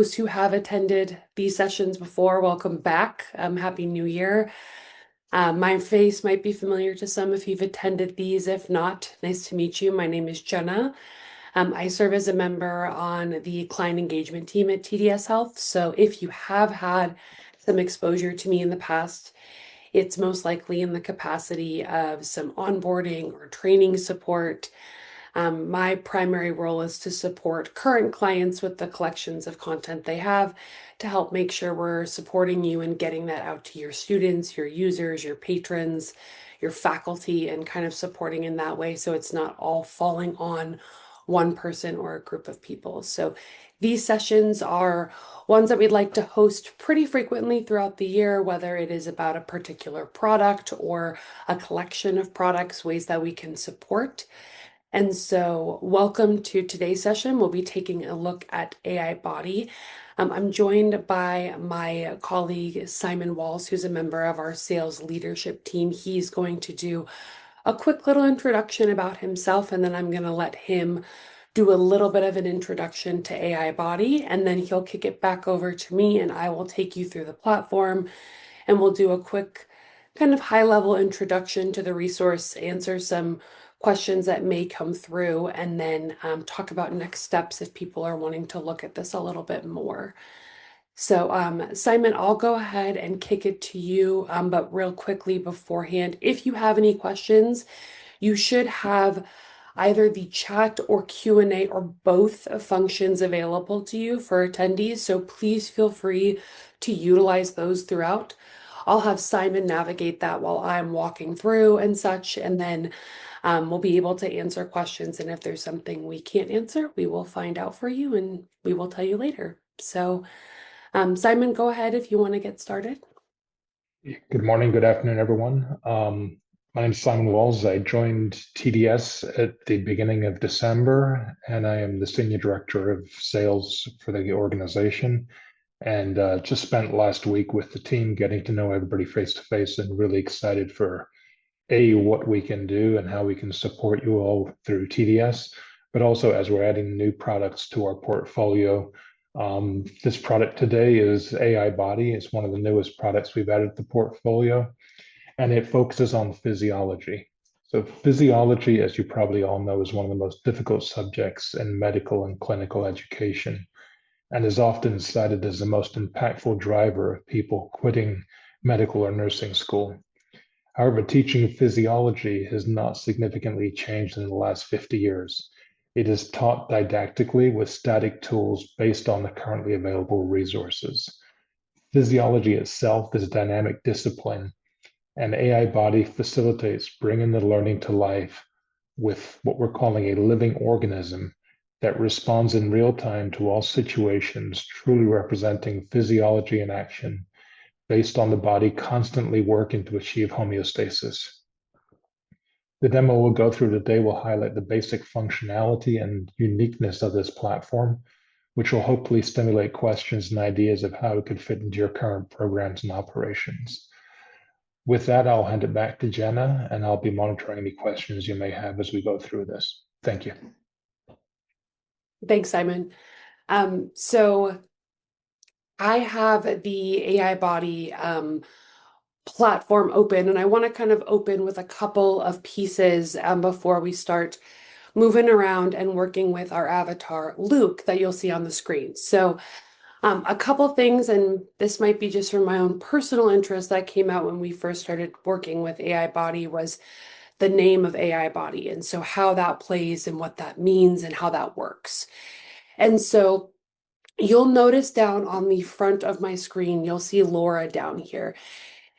those who have attended these sessions before, welcome back. Happy New Year. My face might be familiar to some if you've attended these. If not, nice to meet you. My name is Jenna. I serve as a member on the client engagement team at TDS Health. So if you have had some exposure to me in the past, it's most likely in the capacity of some onboarding or training support. My primary role is to support current clients with the collections of content they have to help make sure we're supporting you and getting that out to your students, your users, your patrons, your faculty, and kind of supporting in that way so it's not all falling on one person or a group of people. So these sessions are ones that we'd like to host pretty frequently throughout the year, whether it is about a particular product or a collection of products, ways that we can support. And so welcome to today's session. We'll be taking a look at AIBODY. I'm joined by my colleague, Simon Walls, who's a member of our sales leadership team. He's going to do a quick little introduction about himself, and then I'm going to let him do a little bit of an introduction to AIBODY, and then he'll kick it back over to me, and I will take you through the platform, and we'll do a quick kind of high-level introduction to the resource, answer some questions that may come through, and then talk about next steps if people are wanting to look at this a little bit more. So Simon, I'll go ahead and kick it to you, but real quickly beforehand, if you have any questions, you should have either the chat or Q&A or both functions available to you for attendees, so please feel free to utilize those throughout. I'll have Simon navigate that while I'm walking through and such, and then we'll be able to answer questions, and if there's something we can't answer, we will find out for you and we will tell you later. So Simon, go ahead if you want to get started. Good morning, good afternoon, everyone. My name is Simon Walls. I joined TDS at the beginning of December, and I am the Senior Director of Sales for the organization. And just spent last week with the team getting to know everybody face to face, and really excited for what we can do and how we can support you all through TDS, but also as we're adding new products to our portfolio. This product today is AIBODY. It's one of the newest products we've added to the portfolio, and it focuses on physiology. So physiology, as you probably all know, is one of the most difficult subjects in medical and clinical education, and is often cited as the most impactful driver of people quitting medical or nursing school. However, teaching physiology has not significantly changed in the last 50 years. It is taught didactically with static tools based on the currently available resources. Physiology itself is a dynamic discipline, and AIBODY facilitates bringing the learning to life with what we're calling a living organism that responds in real time to all situations, truly representing physiology in action, based on the body constantly working to achieve homeostasis. The demo we'll go through today will highlight the basic functionality and uniqueness of this platform, which will hopefully stimulate questions and ideas of how it could fit into your current programs and operations. With that, I'll hand it back to Jenna, and I'll be monitoring any questions you may have as we go through this. Thank you. Thanks, Simon. So I have the AIBODY platform open, and I want to kind of open with a couple of pieces before we start moving around and working with our avatar, Luke, that you'll see on the screen. So a couple things, and this might be just from my own personal interest that came out when we first started working with AIBODY, was the name of AIBODY, and so how that plays and what that means and how that works. And so you'll notice down on the front of my screen, you'll see Laura down here.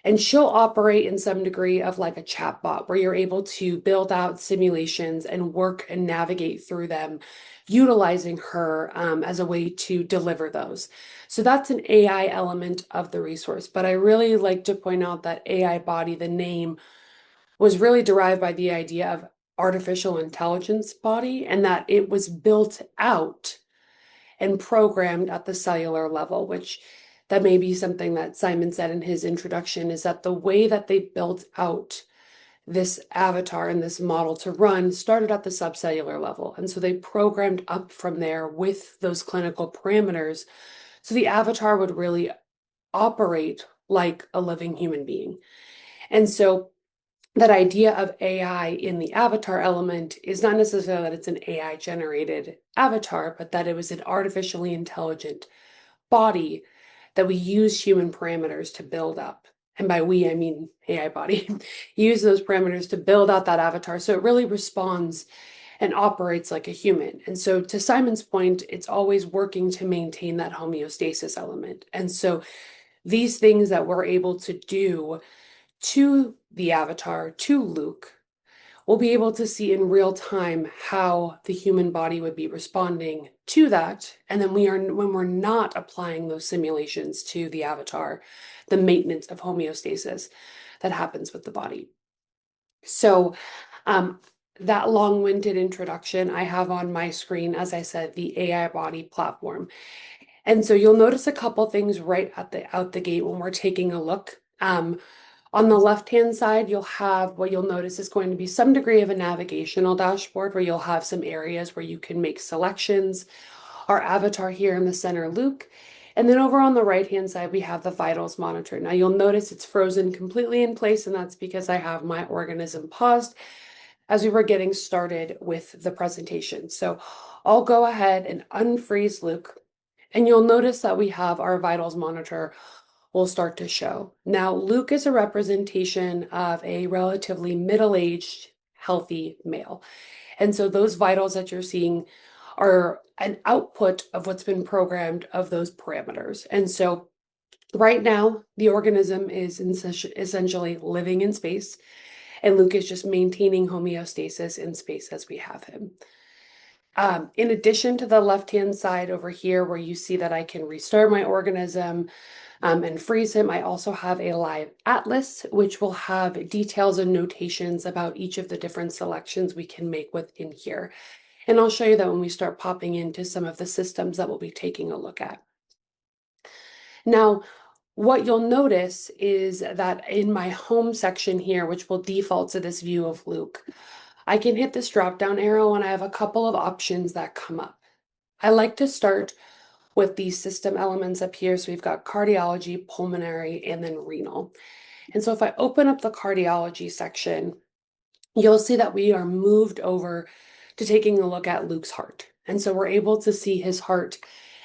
And she'll operate in some degree of like a chatbot where you're able to build out simulations and work and navigate through them, utilizing her as a way to deliver those. So that's an AI element of the resource. But I really like to point out that AIBODY, the name, was really derived by the idea of artificial intelligence body, and that it was built out and programmed at the cellular level, which that may be something that Simon said in his introduction, is that the way that they built out this avatar and this model to run started at the subcellular level. And so they programmed up from there with those clinical parameters So the avatar would really operate like a living human being. And so that idea of AI in the avatar element is not necessarily that it's an AI generated avatar, but that it was an artificially intelligent body that we use human parameters to build up. And by we, I mean AIBODY. Use those parameters to build out that avatar so it really responds and operates like a human. And so, to Simon's point, it's always working to maintain that homeostasis element. And so, these things that we're able to do to the avatar, to Luke, we'll be able to see in real time how the human body would be responding to that. And then when we're not applying those simulations to the avatar, the maintenance of homeostasis that happens with the body. So, that long-winded introduction I have on my screen, as I said, the AIBODY platform. And so you'll notice a couple things right out the gate when we're taking a look. On the left-hand side, what you'll notice is going to be some degree of a navigational dashboard where you'll have some areas where you can make selections. Our avatar here in the center, Luke. And then over on the right-hand side, we have the vitals monitor. Now you'll notice it's frozen completely in place, and that's because I have my organism paused as we were getting started with the presentation. So I'll go ahead and unfreeze Luke, and you'll notice that we have our vitals monitor will start to show. Now, Luke is a representation of a relatively middle-aged, healthy male. And so those vitals that you're seeing are an output of what's been programmed of those parameters. And so right now, the organism is essentially living in space, and Luke is just maintaining homeostasis in space as we have him. In addition to the left-hand side over here, where you see that I can restart my organism, and freeze him, I also have a live atlas, which will have details and notations about each of the different selections we can make within here. And I'll show you that when we start popping into some of the systems that we'll be taking a look at. Now, what you'll notice is that in my home section here, which will default to this view of Luke, I can hit this drop-down arrow and I have a couple of options that come up. I like to start with these system elements up here. So we've got cardiology, pulmonary, and then renal. And so if I open up the cardiology section, you'll see that we are moved over to taking a look at Luke's heart. And so we're able to see his heart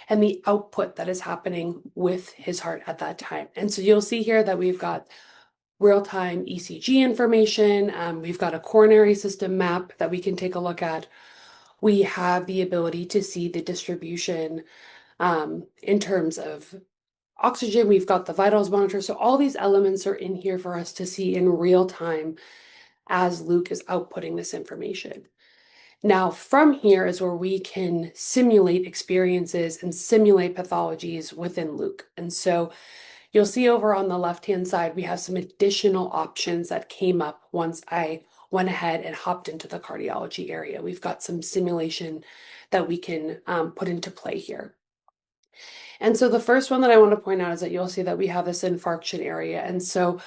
and the output that is happening with his heart at that time. And so you'll see here that we've got real-time ECG information. We've got a coronary system map that we can take a look at. We have the ability to see the distribution in terms of oxygen. We've got the vitals monitor. So all these elements are in here for us to see in real time as Luke is outputting this information. Now, from here is where we can simulate experiences and simulate pathologies within Luke. And so you'll see over on the left-hand side, we have some additional options that came up once I went ahead and hopped into the cardiology area. We've got some simulation that we can put into play here. And so the first one that I want to point out is that you'll see that we have this infarction area. And so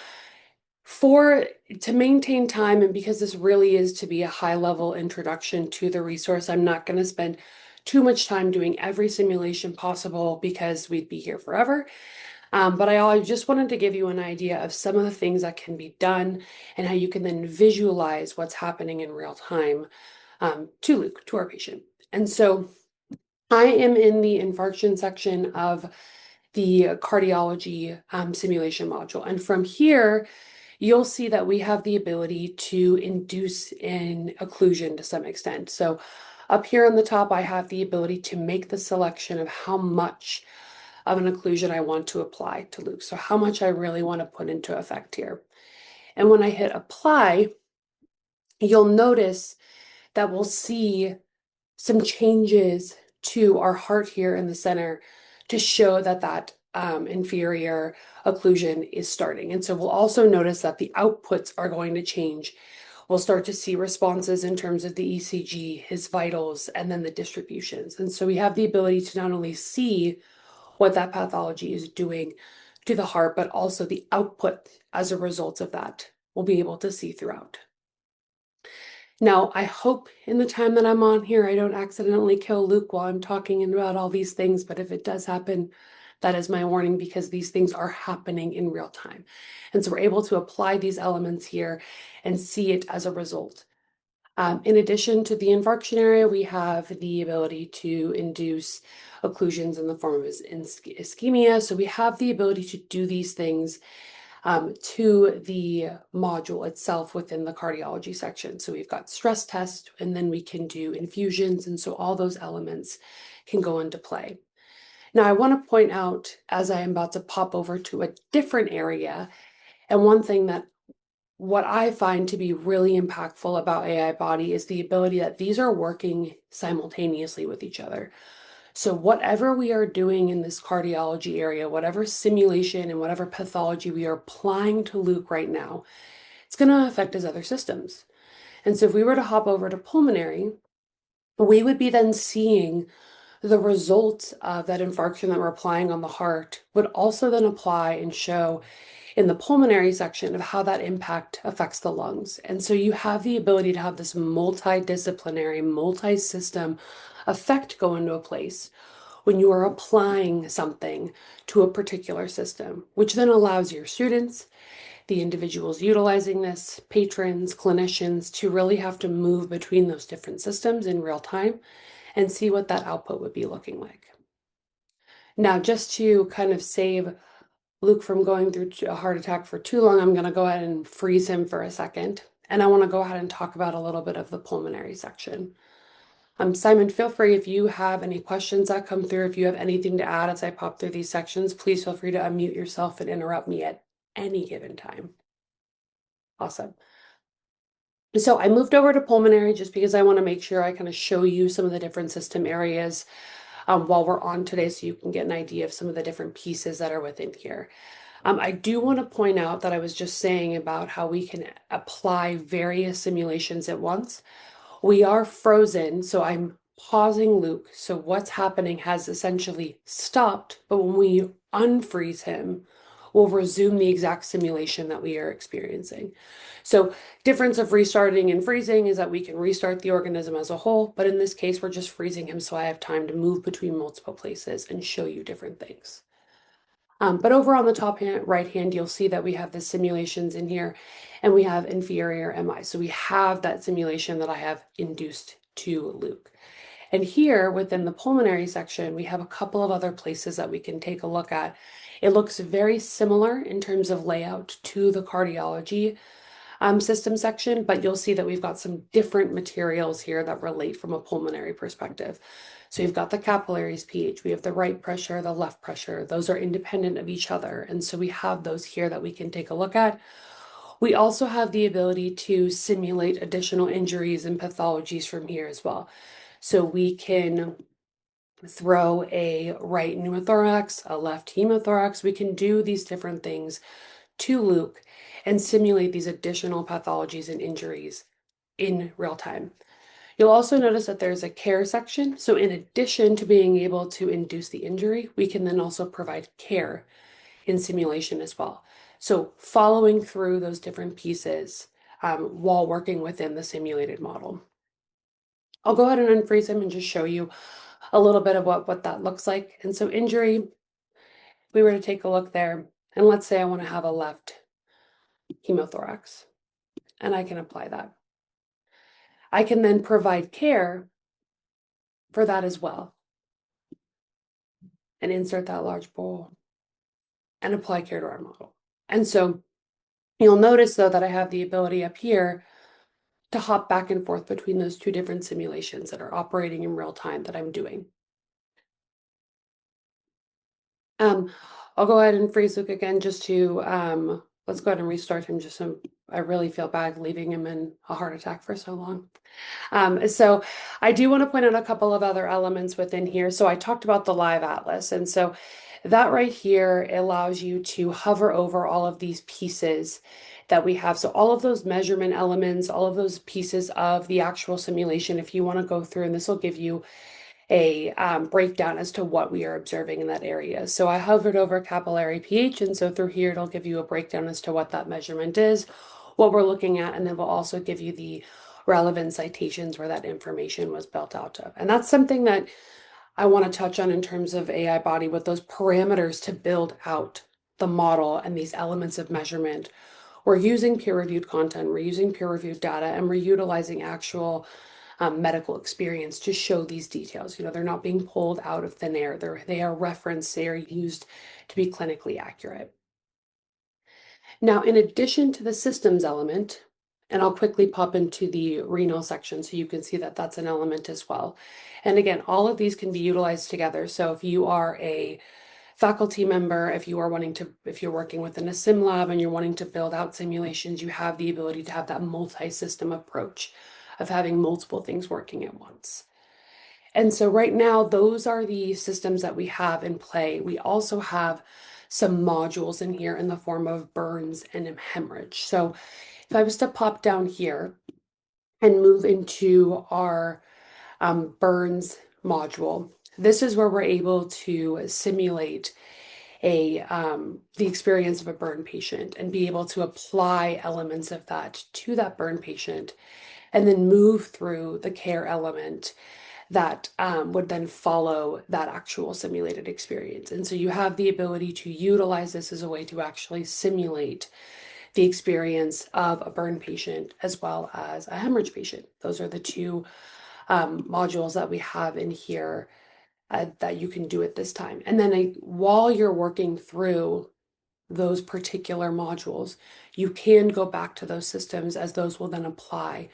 to maintain time, and because this really is to be a high-level introduction to the resource, I'm not going to spend too much time doing every simulation possible because we'd be here forever. But I just wanted to give you an idea of some of the things that can be done and how you can then visualize what's happening in real time to Luke, to our patient. And so I am in the infarction section of the cardiology simulation module. And from here, you'll see that we have the ability to induce an occlusion to some extent. So up here on the top, I have the ability to make the selection of how much of an occlusion I want to apply to Luke. So how much I really want to put into effect here. And when I hit apply, you'll notice that we'll see some changes to our heart here in the center to show that that inferior occlusion is starting. And so we'll also notice that the outputs are going to change. We'll start to see responses in terms of the ECG, his vitals, and then the distributions. And so we have the ability to not only see what that pathology is doing to the heart, but also the output as a result of that we'll be able to see throughout. Now, I hope in the time that I'm on here, I don't accidentally kill Luke while I'm talking about all these things, but if it does happen, That is my warning, because these things are happening in real time. And so we're able to apply these elements here and see it as a result. In addition to the infarction area, we have the ability to induce occlusions in the form of ischemia. So we have the ability to do these things to the module itself within the cardiology section. So we've got stress test, and then we can do infusions. And so all those elements can go into play. Now, I want to point out, as I am about to pop over to a different area, and one thing that what I find to be really impactful about AIBODY is the ability that these are working simultaneously with each other. So whatever we are doing in this cardiology area, whatever simulation and whatever pathology we are applying to Luke right now, it's going to affect his other systems. And so if we were to hop over to pulmonary, we would be then seeing the results of that infarction that we're applying on the heart would also then apply and show in the pulmonary section of how that impact affects the lungs. And so you have the ability to have this multidisciplinary, multi-system effect go into a place when you are applying something to a particular system, which then allows your students, the individuals utilizing this, patrons, clinicians, to really have to move between those different systems in real time and see what that output would be looking like. Now, just to kind of save Luke from going through a heart attack for too long, I'm going to go ahead and freeze him for a second. And I want to go ahead and talk about a little bit of the pulmonary section. Simon, feel free if you have any questions that come through, if you have anything to add as I pop through these sections, please feel free to unmute yourself and interrupt me at any given time. Awesome. So I moved over to pulmonary just because I want to make sure I kind of show you some of the different system areas while we're on today, so you can get an idea of some of the different pieces that are within here. I do want to point out that I was just saying about how we can apply various simulations at once. We are frozen, so I'm pausing Luke. So what's happening has essentially stopped, but when we unfreeze him, we'll resume the exact simulation that we are experiencing. So difference of restarting and freezing is that we can restart the organism as a whole, but in this case, we're just freezing him so I have time to move between multiple places and show you different things. But over on the top right hand, you'll see that we have the simulations in here, and we have inferior MI. So we have that simulation that I have induced to Luke. And here within the pulmonary section, we have a couple of other places that we can take a look at. It looks very similar in terms of layout to the cardiology system section, but you'll see that we've got some different materials here that relate from a pulmonary perspective. So you've got the capillaries pH, we have the right pressure, the left pressure. Those are independent of each other. And so we have those here that we can take a look at. We also have the ability to simulate additional injuries and pathologies from here as well. So we can throw a right pneumothorax, a left hemothorax. We can do these different things to Luke and simulate these additional pathologies and injuries in real time. You'll also notice that there's a care section. So in addition to being able to induce the injury, we can then also provide care in simulation as well. So following through those different pieces while working within the simulated model. I'll go ahead and unfreeze him and just show you a little bit of what that looks like. And so injury, if we were to take a look there, and let's say I want to have a left hemothorax, and I can apply that. I can then provide care for that as well, and insert that large bowl and apply care to our model. And so you'll notice though that I have the ability up here to hop back and forth between those two different simulations that are operating in real time that I'm doing. I'll go ahead and freeze Luke again just to, let's go ahead and restart him just so I really feel bad leaving him in a heart attack for so long. So I do want to point out a couple of other elements within here. So I talked about the live atlas. And so that right here allows you to hover over all of these pieces that we have. So all of those measurement elements, all of those pieces of the actual simulation, if you want to go through, and this will give you a breakdown as to what we are observing in that area. So I hovered over capillary pH, and so through here, it'll give you a breakdown as to what that measurement is, what we're looking at, and then we'll also give you the relevant citations where that information was built out of. And that's something that I want to touch on in terms of AI body with those parameters to build out the model and these elements of measurement. We're using peer-reviewed content, we're using peer-reviewed data, and we're utilizing actual medical experience to show these details. They're not being pulled out of thin air. They are referenced, they are used to be clinically accurate. Now, in addition to the systems element, and I'll quickly pop into the renal section so you can see that that's an element as well. And again, all of these can be utilized together. So if you are a faculty member, if you're working within a sim lab and you're wanting to build out simulations, you have the ability to have that multi-system approach of having multiple things working at once. And so right now, those are the systems that we have in play. We also have some modules in here in the form of burns and hemorrhage. So if I was to pop down here and move into our burns module, this is where we're able to simulate the experience of a burn patient and be able to apply elements of that to that burn patient and then move through the care element that would then follow that actual simulated experience. And so you have the ability to utilize this as a way to actually simulate the experience of a burn patient as well as a hemorrhage patient. Those are the two modules that we have in here that you can do at this time. And then while you're working through those particular modules, you can go back to those systems as those will then apply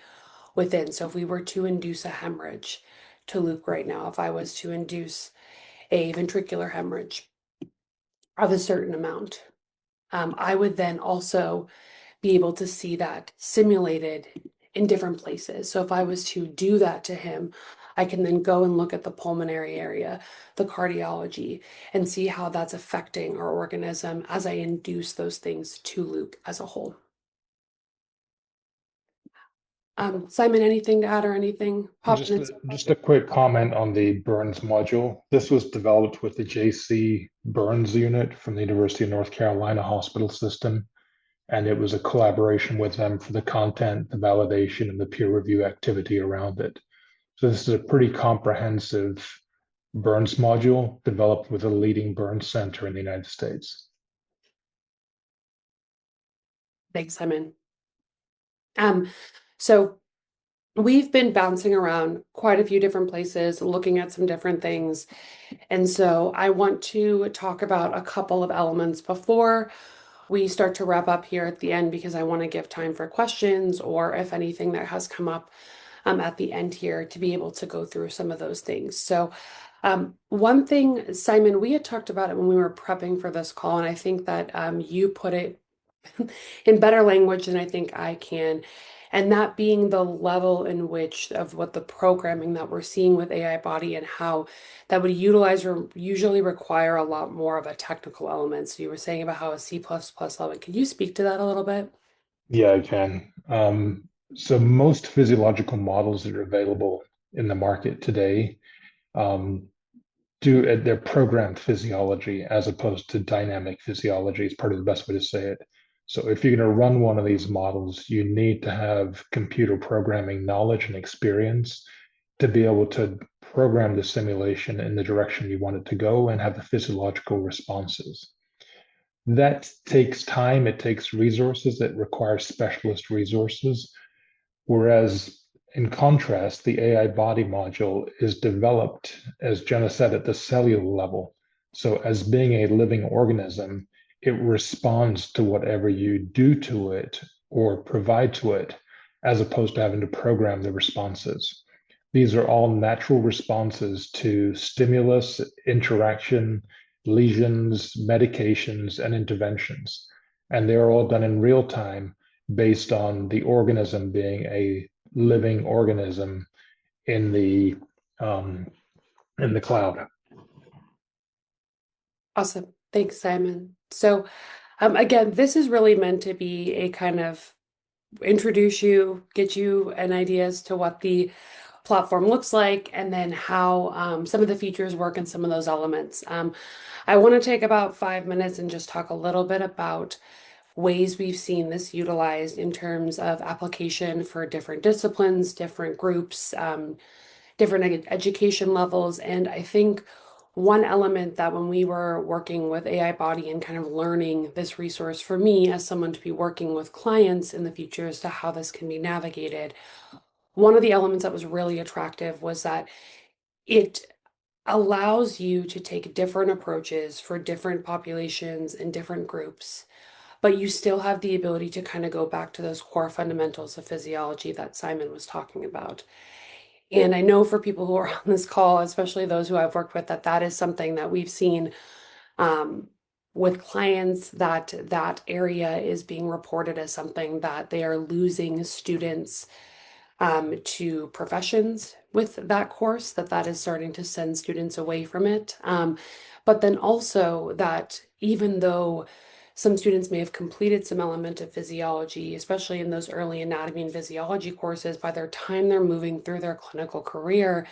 within. So if we were to induce a hemorrhage to Luke right now, if I was to induce a ventricular hemorrhage of a certain amount, I would then also be able to see that simulated in different places. So if I was to do that to him, I can then go and look at the pulmonary area, the cardiology, and see how that's affecting our organism as I induce those things to Luke as a whole. Simon, anything to add or anything popping in? Just a quick comment on the Burns module. This was developed with the JC Burns unit from the University of North Carolina Hospital System, and it was a collaboration with them for the content, the validation, and the peer review activity around it. So this is a pretty comprehensive Burns module developed with a leading burns center in the United States. Thanks, Simon. So we've been bouncing around quite a few different places, looking at some different things. And so I want to talk about a couple of elements before we start to wrap up here at the end, because I want to give time for questions or if anything that has come up at the end here to be able to go through some of those things. So one thing, Simon, we had talked about it when we were prepping for this call, and I think that you put it in better language than I think I can. And that being the level in which of what the programming that we're seeing with AI body and how that would utilize or usually require a lot more of a technical element. So you were saying about how a C++ element. Can you speak to that a little bit? Yeah, I can. So most physiological models that are available in the market today um, they're programmed physiology as opposed to dynamic physiology is probably the best way to say it. So if you're going to run one of these models, you need to have computer programming knowledge and experience to be able to program the simulation in the direction you want it to go and have the physiological responses. That takes time, it takes resources, it requires specialist resources. Whereas in contrast, the AI body module is developed, as Jenna said, at the cellular level. So as being a living organism, it responds to whatever you do to it or provide to it, as opposed to having to program the responses. These are all natural responses to stimulus, interaction, lesions, medications, and interventions. And they're all done in real time based on the organism being a living organism in the um, cloud. Awesome. Thanks, Simon. So again, this is really meant to be a kind of introduce you, get you an idea as to what the platform looks like, and then how some of the features work and some of those elements. I want to take about 5 minutes and just talk a little bit about ways we've seen this utilized in terms of application for different disciplines, different groups, different education levels. And I think one element that when we were working with AIBODY and kind of learning this resource for me as someone to be working with clients in the future as to how this can be navigated, one of the elements that was really attractive was that it allows you to take different approaches for different populations and different groups, but you still have the ability to kind of go back to those core fundamentals of physiology that Simon was talking about. And I know for people who are on this call, especially those who I've worked with, that that is something that we've seen um, with clients, that that area is being reported as something that they are losing students to professions with that course, that that is starting to send students away from it. But then also that even though some students may have completed some element of physiology, especially in those early anatomy and physiology courses, by the time they're moving through their clinical career,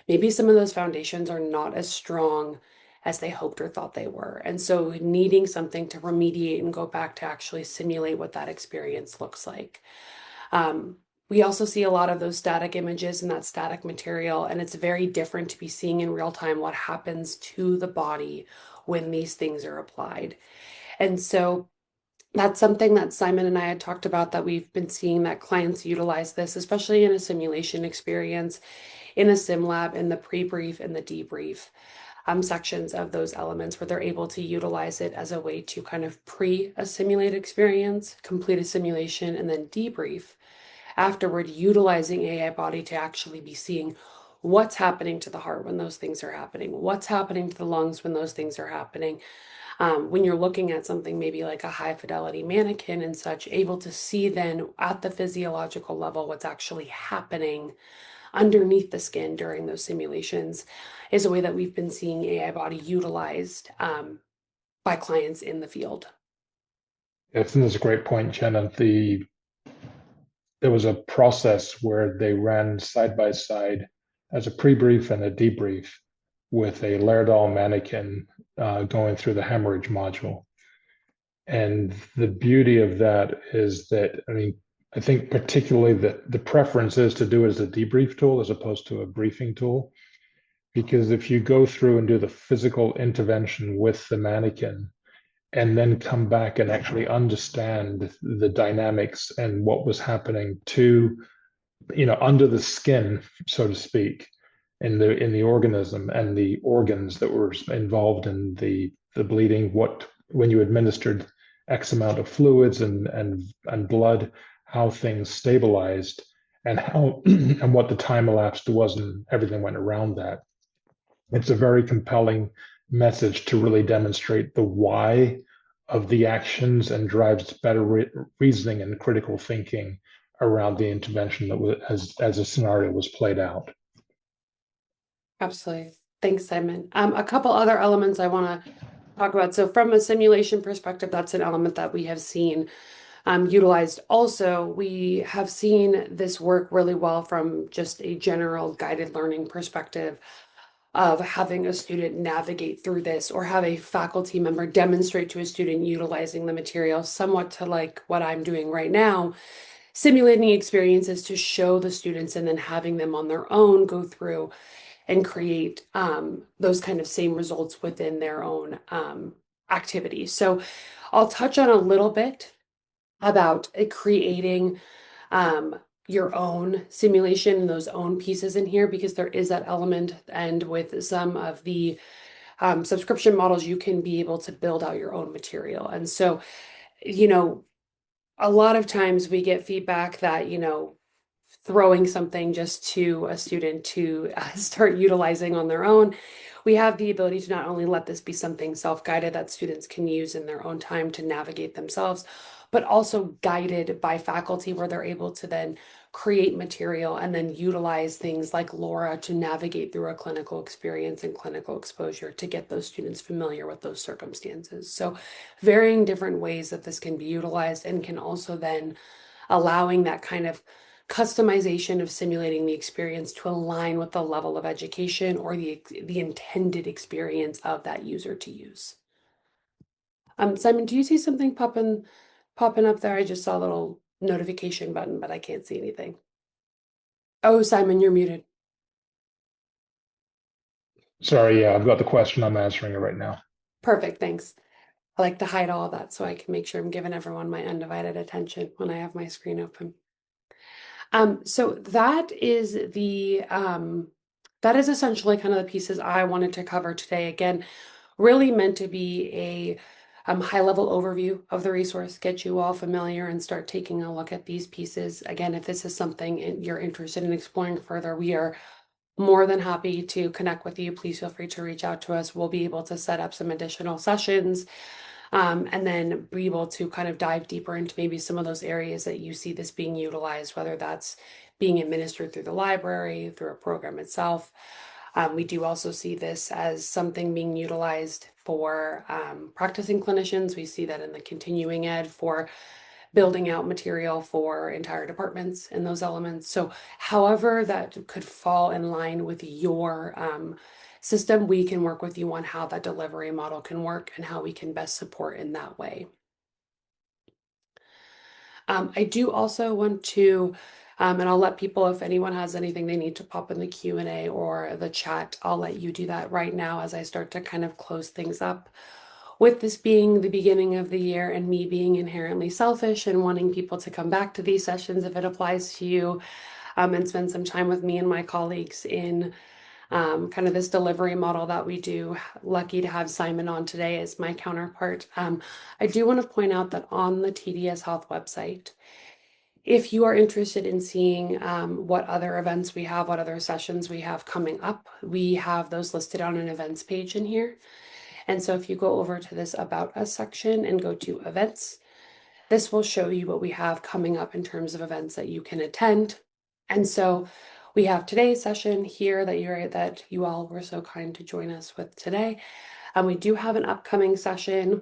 maybe some of those foundations are not as strong as they hoped or thought they were. And so needing something to remediate and go back to actually simulate what that experience looks like. Um, we also see a lot of those static images and that static material, and it's very different to be seeing in real time what happens to the body when these things are applied. And so that's something that Simon and I had talked about, that we've been seeing that clients utilize this, especially in a simulation experience, in a sim lab, in the pre-brief and the debrief sections of those elements, where they're able to utilize it as a way to kind of pre a simulated experience, complete a simulation, and then debrief afterward, utilizing AIBODY to actually be seeing what's happening to the heart when those things are happening, what's happening to the lungs when those things are happening. When you're looking at something maybe like a high fidelity mannequin and such, able to see then at the physiological level what's actually happening underneath the skin during those simulations is a way that we've been seeing AIBODY utilized by clients in the field. I think that's a great point, Jenna. There was a process where they ran side by side as a pre-brief and a debrief with a Laerdal mannequin going through the hemorrhage module. And the beauty of that is that, I mean, I think particularly the preference is to do it as a debrief tool as opposed to a briefing tool. Because if you go through and do the physical intervention with the mannequin and then come back and actually understand the dynamics and what was happening to, under the skin, so to speak, in the organism and the organs that were involved in the bleeding, what when you administered X amount of fluids and blood, how things stabilized and how and what the time elapsed was and everything went around that. It's a very compelling message to really demonstrate the why of the actions and drives better reasoning and critical thinking around the intervention that was as a scenario was played out. Absolutely. Thanks, Simon. A couple other elements I want to talk about. So from a simulation perspective, that's an element that we have seen utilized. Also, we have seen this work really well from just a general guided learning perspective of having a student navigate through this, or have a faculty member demonstrate to a student utilizing the material, somewhat to like what I'm doing right now, simulating experiences to show the students and then having them on their own go through and create those kind of same results within their own activities. So I'll touch on a little bit about creating um, your own simulation and those own pieces in here, because there is that element. And with some of the subscription models, you can be able to build out your own material. And so, you know, a lot of times we get feedback that, throwing something just to a student to start utilizing on their own, we have the ability to not only let this be something self-guided that students can use in their own time to navigate themselves, but also guided by faculty, where they're able to then create material and then utilize things like Laura to navigate through a clinical experience and clinical exposure to get those students familiar with those circumstances. So varying different ways that this can be utilized, and can also then allowing that kind of customization of simulating the experience to align with the level of education or the intended experience of that user to use. Simon, do you see something popping up there? I just saw a little notification button, but I can't see anything. Oh, Simon, you're muted. Sorry, yeah, I've got the question. I'm answering it right now. Perfect, thanks. I like to hide all that so I can make sure I'm giving everyone my undivided attention when I have my screen open. So that is essentially kind of the pieces I wanted to cover today. Again, really meant to be a high level overview of the resource, get you all familiar and start taking a look at these pieces. Again, if this is something you're interested in exploring further, we are more than happy to connect with you. Please feel free to reach out to us. We'll be able to set up some additional sessions, and then be able to kind of dive deeper into maybe some of those areas that you see this being utilized, whether that's being administered through the library, through a program itself. We do also see this as something being utilized for practicing clinicians. We see that in the continuing ed for building out material for entire departments and those elements. So however that could fall in line with your system, we can work with you on how that delivery model can work and how we can best support in that way. I do also want to, and I'll let people, if anyone has anything they need to pop in the Q&A or the chat, I'll let you do that right now as I start to kind of close things up. With this being the beginning of the year and me being inherently selfish and wanting people to come back to these sessions if it applies to you, and spend some time with me and my colleagues in kind of this delivery model that we do. Lucky to have Simon on today as my counterpart. I do want to point out that on the TDS Health website, if you are interested in seeing what other events we have, what other sessions we have coming up, we have those listed on an events page in here. And so if you go over to this About Us section and go to Events, this will show you what we have coming up in terms of events that you can attend. And so we have today's session here that you all were so kind to join us with today. And we do have an upcoming session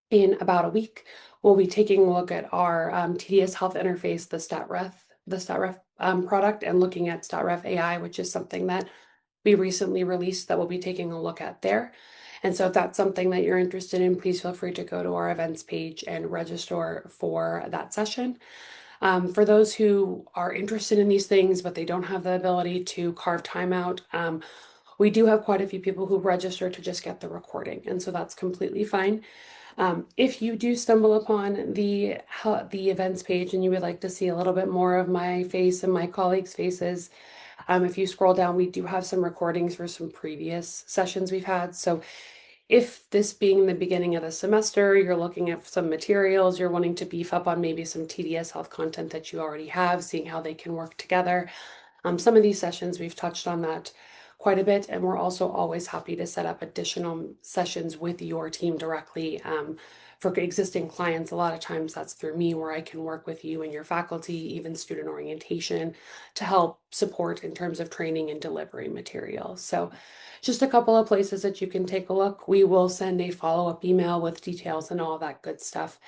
in about a week. We'll be taking a look at our TDS Health interface, the StatRef product, and looking at StatRef AI, which is something that we recently released that we'll be taking a look at there. And so if that's something that you're interested in, please feel free to go to our events page and register for that session. For those who are interested in these things, but they don't have the ability to carve time out, we do have quite a few people who register to just get the recording. And so that's completely fine. If you do stumble upon the events page and you would like to see a little bit more of my face and my colleagues' faces, if you scroll down, we do have some recordings for some previous sessions we've had. So if this being the beginning of the semester, you're looking at some materials, you're wanting to beef up on maybe some TDS Health content that you already have, seeing how they can work together. Some of these sessions, we've touched on that quite a bit, and we're also always happy to set up additional sessions with your team directly. For existing clients, a lot of times that's through me, where I can work with you and your faculty, even student orientation, to help support in terms of training and delivery material. So just a couple of places that you can take a look. We will send a follow-up email with details and all that good stuff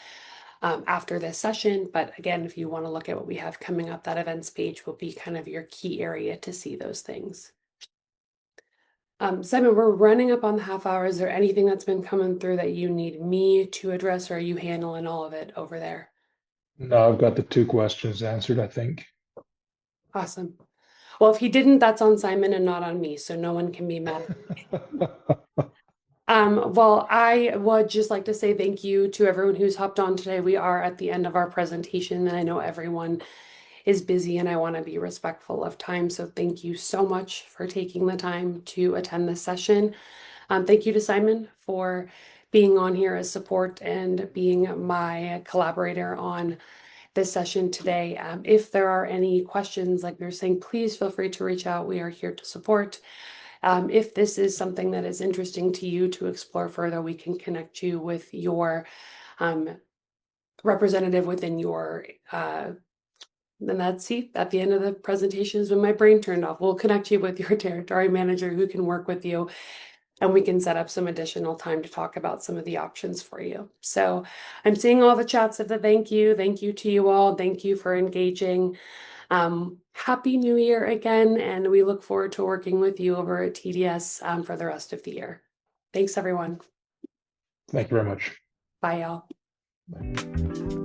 after this session. But again, if you want to look at what we have coming up, that events page will be kind of your key area to see those things. Simon, we're running up on the half hour. Is there anything that's been coming through that you need me to address, or are you handling all of it over there? No, I've got the two questions answered, I think. Awesome. Well, if he didn't, that's on Simon and not on me, so no one can be mad. Well, I would just like to say thank you to everyone who's hopped on today. We are at the end of our presentation, and I know everyone is busy, and I want to be respectful of time. So thank you so much for taking the time to attend this session. Thank you to Simon for being on here as support and being my collaborator on this session today. If there are any questions, like we were saying, please feel free to reach out. We are here to support. If this is something that is interesting to you to explore further, we can connect you with your representative within your and that's at the end of the presentation is when my brain turned off. We'll connect you with your territory manager who can work with you, and we can set up some additional time to talk about some of the options for you. So I'm seeing all the chats of the thank you. Thank you to you all. Thank you for engaging. Happy New Year again, and we look forward to working with you over at TDS for the rest of the year. Thanks, everyone. Thank you very much. Bye, y'all. Bye.